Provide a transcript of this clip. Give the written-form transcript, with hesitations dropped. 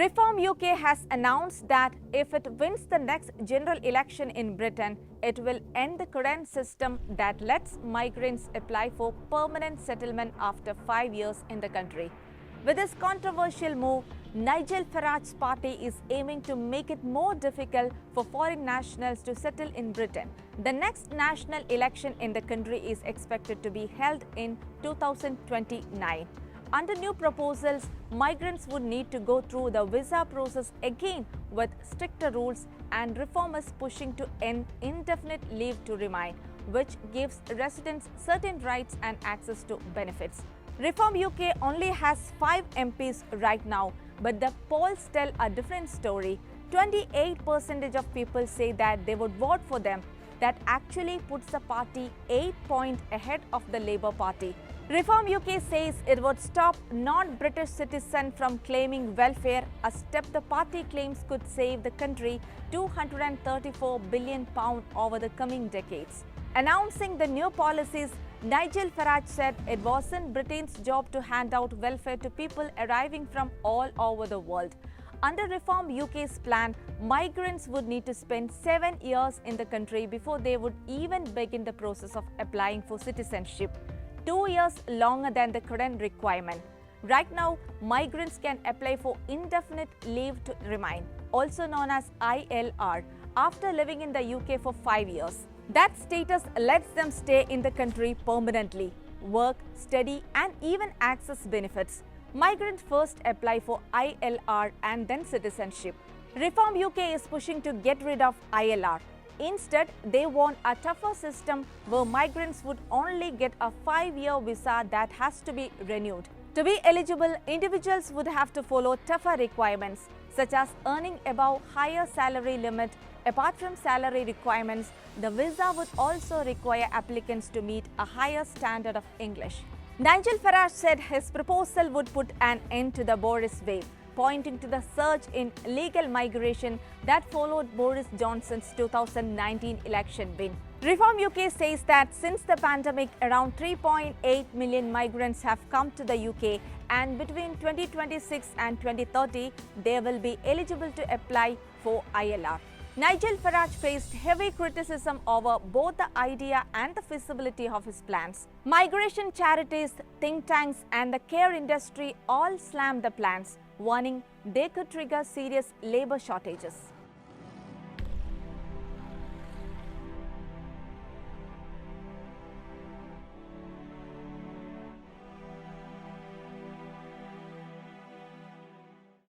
Reform UK has announced that if it wins the next general election in Britain, it will end the current system that lets migrants apply for permanent settlement after 5 years in the country. With this controversial move, Nigel Farage's party is aiming to make it more difficult for foreign nationals to settle in Britain. The next national election in the country is expected to be held in 2029. Under new proposals, migrants would need to go through the visa process again with stricter rules, and Reform is pushing to end indefinite leave to remain, which gives residents certain rights and access to benefits. Reform UK only has 5 MPs right now, but the polls tell a different story. 28% of people say that they would vote for them. That actually puts the party 8 points ahead of the Labour Party. Reform UK says it would stop non-British citizens from claiming welfare, a step the party claims could save the country £234 billion over the coming decades. Announcing the new policies, Nigel Farage said it wasn't Britain's job to hand out welfare to people arriving from all over the world. Under Reform UK's plan, migrants would need to spend 7 years in the country before they would even begin the process of applying for citizenship, 2 years longer than the current requirement. Right now, migrants can apply for indefinite leave to remain, also known as ILR, after living in the UK for 5 years. That status lets them stay in the country permanently, work, study, and even access benefits. Migrants first apply for ILR and then citizenship. Reform UK is pushing to get rid of ILR. Instead, they want a tougher system where migrants would only get a 5-year visa that has to be renewed. To be eligible, individuals would have to follow tougher requirements, such as earning above higher salary limit. Apart from salary requirements, the visa would also require applicants to meet a higher standard of English. Nigel Farage said his proposal would put an end to the Boris wave, pointing to the surge in legal migration that followed Boris Johnson's 2019 election win. Reform UK says that since the pandemic, around 3.8 million migrants have come to the UK, and between 2026 and 2030, they will be eligible to apply for ILR. Nigel Farage faced heavy criticism over both the idea and the feasibility of his plans. Migration charities, think tanks, and the care industry all slammed the plans, warning they could trigger serious labour shortages.